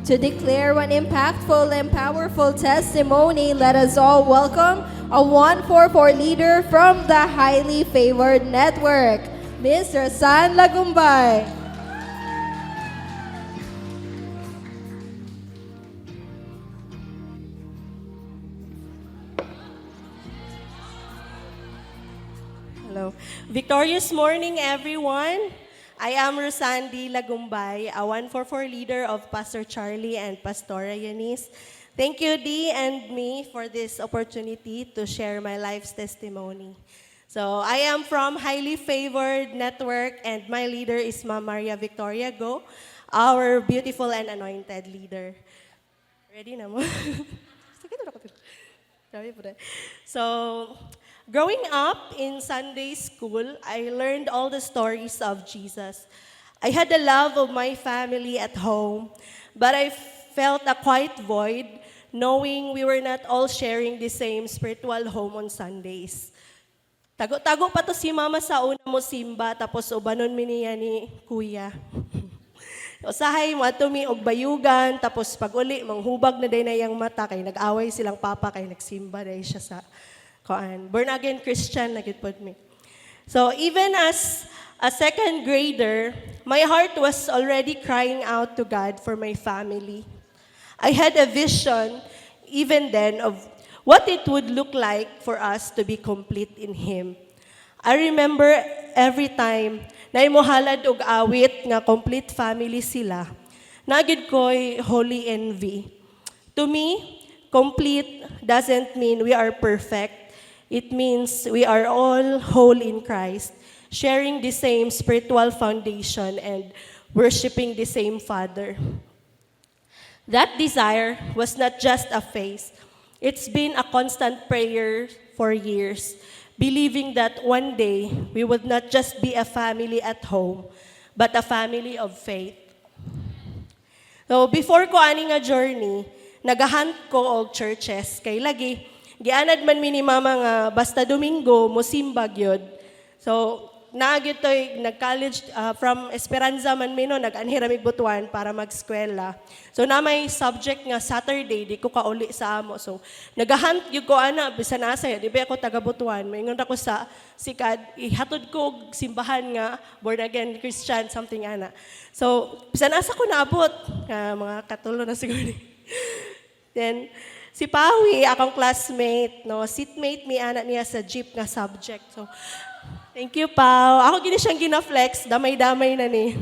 To declare one impactful and powerful testimony, let us all welcome a 144 leader from the Highly Favored Network, Mr. San Lagumbay. Hello. Victorious morning, everyone. I am Rosandi Lagumbay, a 144 leader of Pastor Charlie and Pastora Eunice. Thank you, Dee and me, for this opportunity to share my life's testimony. So, I am from Highly Favored Network, and my leader is Ma'am Maria Victoria Go, our beautiful and anointed leader. Ready na mo? So, growing up in Sunday school, I learned all the stories of Jesus. I had the love of my family at home, but I felt a quiet void knowing we were not all sharing the same spiritual home on Sundays. Tago-tago pa to si mama sa una mo simba, tapos ubanon mi niya ni kuya. Usahay mo ato mi og bayugan, tapos pag uli manghubag na day na yang mata kay nag-away silang papa kay nagsimba day siya sa koan. Born again Christian na gid pod mi. So even as a second grader, my heart was already crying out to God for my family. I had a vision even then of what it would look like for us to be complete in Him. I remember every time na imuhalad og awit nga complete family sila, nagid ko'y holy envy. To me, complete doesn't mean we are perfect. It means we are all whole in Christ, sharing the same spiritual foundation and worshiping the same Father. That desire was not just a phase. It's been a constant prayer for years, believing that one day we would not just be a family at home, but a family of faith. So before ko ani nga journey, nagahunt ko og churches kay lagi gianad man mi ni mama nga basta Domingo mosimba gyud. So naagid toy nag-college from Esperanza man mi no nag-anhira mi Butuan para mag-eskwela. So na may subject nga Saturday di ko kauli sa amo. So nagahunt gyud ko ana bisan asa di ba ako taga Butuan. Maingon ako sa sikad ihatod ko og simbahan nga born again Christian something ana. So bisan asa ko naabot mga katulo na siguro. Then si Pawi akong classmate no seatmate mi ana niya sa jeep nga subject. So thank you, Pao. Ako gini siyang gina-flex, damay-damay na ni.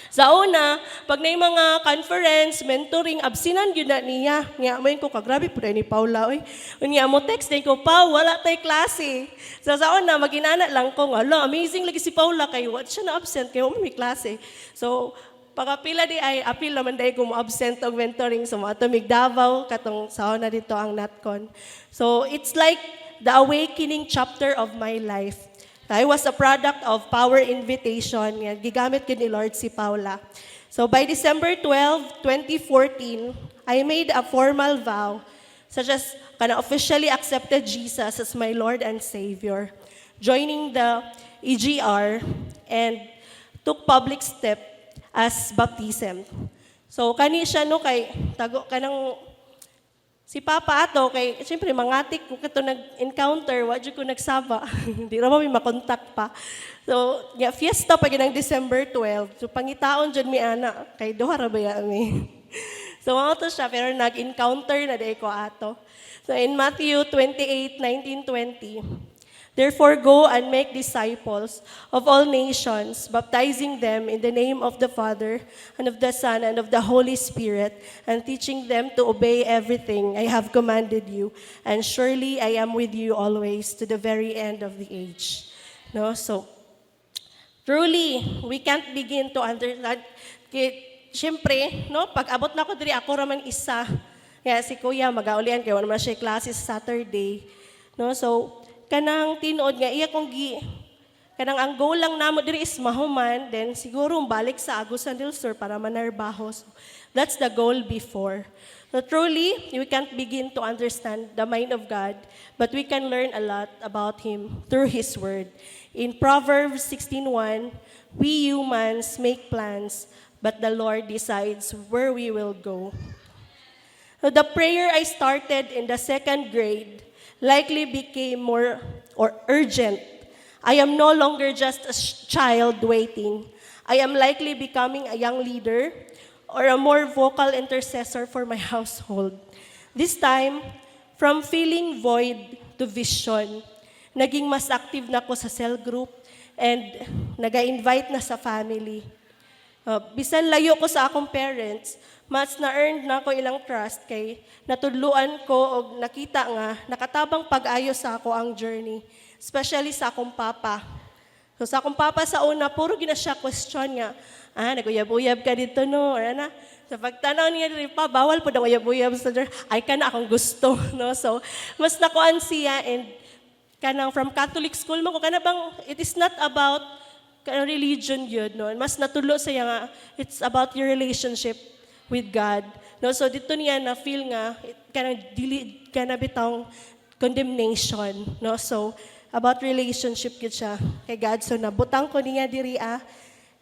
Sa una, pag na mga conference, mentoring, absinan yun na niya. Nga mo ko, kagrabe po ni Paula. Nga mo text din ko, Pao, wala tayo klase. So sa una, maginana lang ko, amazing lagi si Paula kay what siya na absent, kaya may klase. So, pagkapila di ay apil naman dahil kung absent og mentoring. So, mga tumig Davao, katong sa una dito ang NatCon. So, it's like the awakening chapter of my life. I was a product of Power Invitation. Gigamit ko ni Lord si Paula. So by December 12, 2014, I made a formal vow, such as kana officially accepted Jesus as my Lord and Savior, joining the EGR, and took public step as baptism. So kani siya no kay tago kanang si Papa ato, kay siyempre mangatik ko kato nag-encounter, wadyo ko nagsaba. Hindi naman may makontak pa. So, fiesta pa ginang December 12. So, pangitaon dyan mi ana, kay duha ra ba mi. So, mga to siya, pero nag-encounter na day ko ato. So, in Matthew 28:19-20, therefore go and make disciples of all nations, baptizing them in the name of the Father, and of the Son, and of the Holy Spirit, and teaching them to obey everything I have commanded you. And surely I am with you always to the very end of the age. No? So, truly, we can't begin to understand. Siyempre, no, pag abot na ko diri, ako raman isa. Kaya si Kuya, mag-aulian, kaya wala naman siya klase sa Saturday. No? So, kanang tinuod nga iya kong kanang ang goal lang namo diri is mahuman, then siguro balik sa Agusan del Sur para manarbaho. So, that's the goal before. So truly, we can't begin to understand the mind of God, but we can learn a lot about Him through His Word. In Proverbs 16:1, we humans make plans, but the Lord decides where we will go. So the prayer I started in the second grade likely became more or urgent. I am no longer just a child waiting. I am likely becoming a young leader or a more vocal intercessor for my household. This time, from feeling void to vision, naging mas active na ako sa cell group and nag-invite na sa family. Bisan layo ko sa akong parents, mas na-earned na ako ilang trust kay natudluan ko o nakita nga nakatabang pag-ayo sa ako ang journey, especially sa akong papa. So sa akong papa sa una, puro gina siya question nga, naguyab-uyab ka dito no, or ana. Sa pagtanaw niya rin pa, bawal po na uyab-uyab sa journey, ay ka na akong gusto, no? So mas nakuan siya and kanang from Catholic school mo ko, kana bang, it is not about religion yun, no? Mas natulo siya nga, it's about your relationship with God. No, so dito niya na feel nga kana bitang condemnation, no? So about relationship gid siya kay God. So nabutang ko niya diri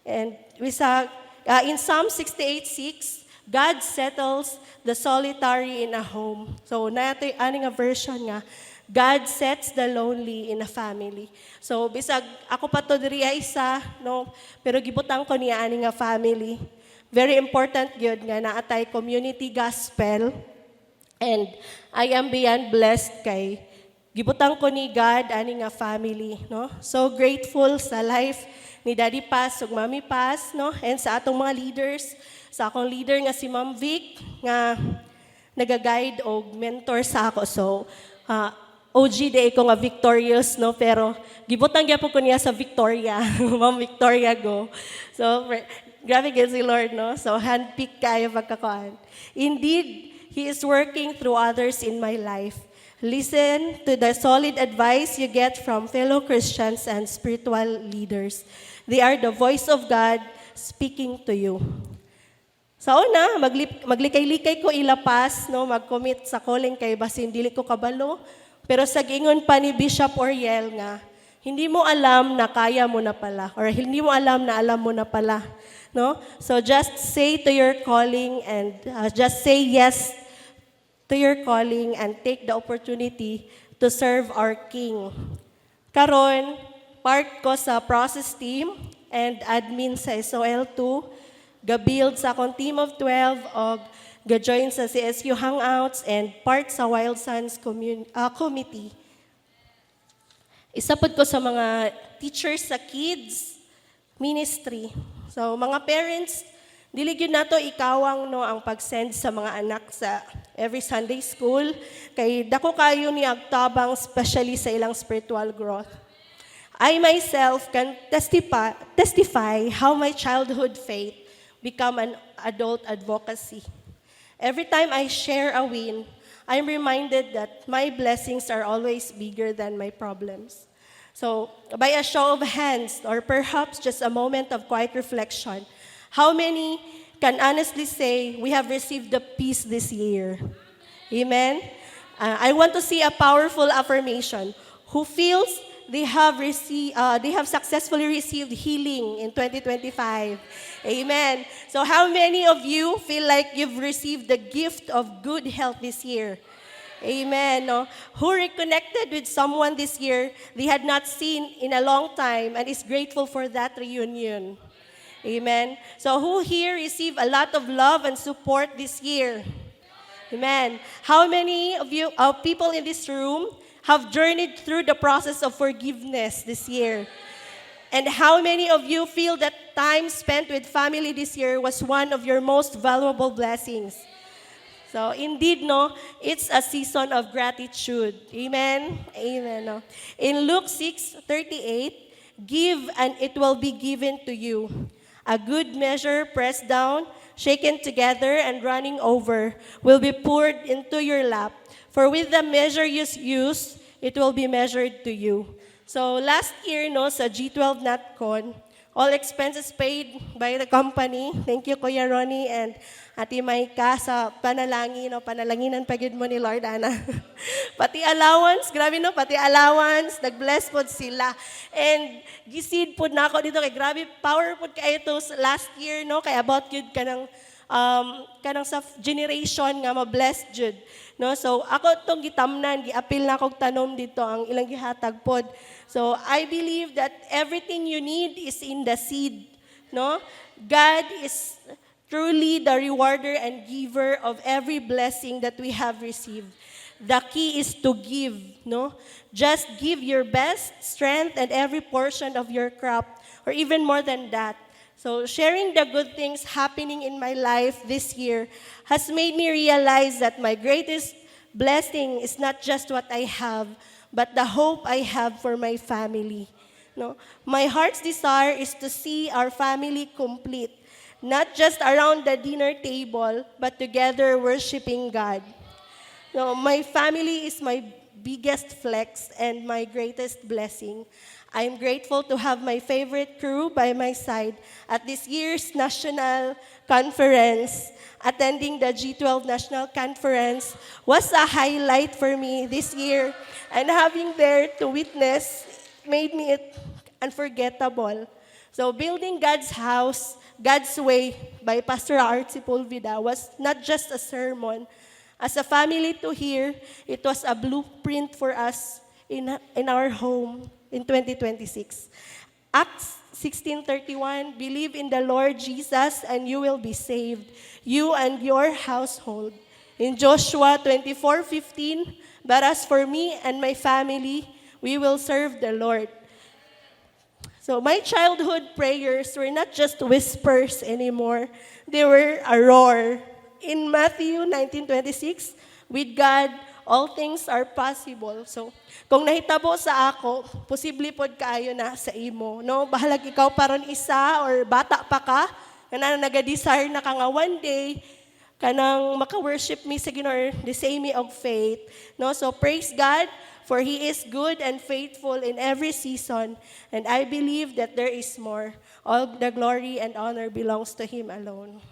and in Psalm 68:6, God settles the solitary in a home. So nato ani nga version nga God sets the lonely in a family. So bisag ako pa to diri isa, no, pero gibutang ko niya ani nga family. Very important yun nga naatay community gospel. And I am beyond blessed kay gibutang ko ni God ani nga family, no? So grateful sa life ni Daddy Paz ug Mami Paz, no? And sa atong mga leaders, sa akong leader nga si Ma'am Vic nga naga-guide o mentor sa ako. So OG day ko nga victorious, no? Pero gibutang gyapon ko niya sa Victoria, Ma'am Victoria go. So grabe gid si Lord, no? So handpick kayo pagkakuan. Indeed, He is working through others in my life. Listen to the solid advice you get from fellow Christians and spiritual leaders. They are the voice of God speaking to you. Sa una, maglikay-likay ko ilapas, no? Mag-commit sa calling kay basin dili ko kabalo. Pero sa gingon pa ni Bishop Oriel nga, hindi mo alam na kaya mo na pala, or hindi mo alam na alam mo na pala. No? So just say to your calling and just say yes to your calling and take the opportunity to serve our King. Karon, part ko sa process team and admin sa SOL2, ga-build sa akong team of 12 o ga-join sa CSU Hangouts and part sa Wild Sons Committee. Isapod ko sa mga teachers sa kids ministry. So mga parents, dili gyud nato ikawang no ang pag-send sa mga anak sa every Sunday school kay dako kayo ni agtabang especially sa ilang spiritual growth. I myself can testify how my childhood faith become an adult advocacy. Every time I share a win, I'm reminded that my blessings are always bigger than my problems. So, by a show of hands, or perhaps just a moment of quiet reflection, how many can honestly say we have received the peace this year? Amen? I want to see a powerful affirmation. Who feels they have successfully received healing in 2025? Amen. So how many of you feel like you've received the gift of good health this year? Amen. No? Who reconnected with someone this year they had not seen in a long time and is grateful for that reunion? Amen. So who here received a lot of love and support this year? Amen. How many of you, people in this room, have journeyed through the process of forgiveness this year? And how many of you feel that time spent with family this year was one of your most valuable blessings? So indeed, no, it's a season of gratitude. Amen? Amen. No? In Luke 6:38, give and it will be given to you. A good measure pressed down, shaken together, and running over will be poured into your lap. For with the measure you use, it will be measured to you. So last year, no, sa G12 NatCon, all expenses paid by the company. Thank you, Kuya Ronnie and Ati may ka sa panalangin, no? Panalanginan pagid mo ni Lord, ana. Pati allowance, grabe no, pati allowance, nag-bless po sila. And gisid po na ako dito, kay grabe, power po kayo ito last year, no? Kay about yun kanang sa generation nga ma-blessed jud, no? So ako tong gitamnan, giapil na akong tanom dito ang ilang gihatag pod. So I believe that everything you need is in the seed, no? God is truly the rewarder and giver of every blessing that we have received. The key is to give, no? Just give your best strength and every portion of your crop, or even more than that. So sharing the good things happening in my life this year has made me realize that my greatest blessing is not just what I have, but the hope I have for my family. No? My heart's desire is to see our family complete, not just around the dinner table, but together worshiping God. No, my family is my biggest flex and my greatest blessing. I'm grateful to have my favorite crew by my side at this year's national conference. Attending the G12 National Conference was a highlight for me this year, and having there to witness made me it unforgettable. So building God's house, God's way by Pastor Art Sepulveda was not just a sermon. As a family to hear, it was a blueprint for us in our home in 2026. Acts 16:31, believe in the Lord Jesus and you will be saved, you and your household. In Joshua 24:15, but as for me and my family, we will serve the Lord. So my childhood prayers were not just whispers anymore. They were a roar. In Matthew 19:26, with God, all things are possible. So, kung nahitabo sa ako, posible pod kaayo na sa imo. No? Bahalag ikaw paron isa or bata pa ka, na naga-desire na ka nga one day, kanang maka-worship me sa Ginoo, the same me of faith. No? So, praise God, for He is good and faithful in every season, and I believe that there is more. All the glory and honor belongs to Him alone.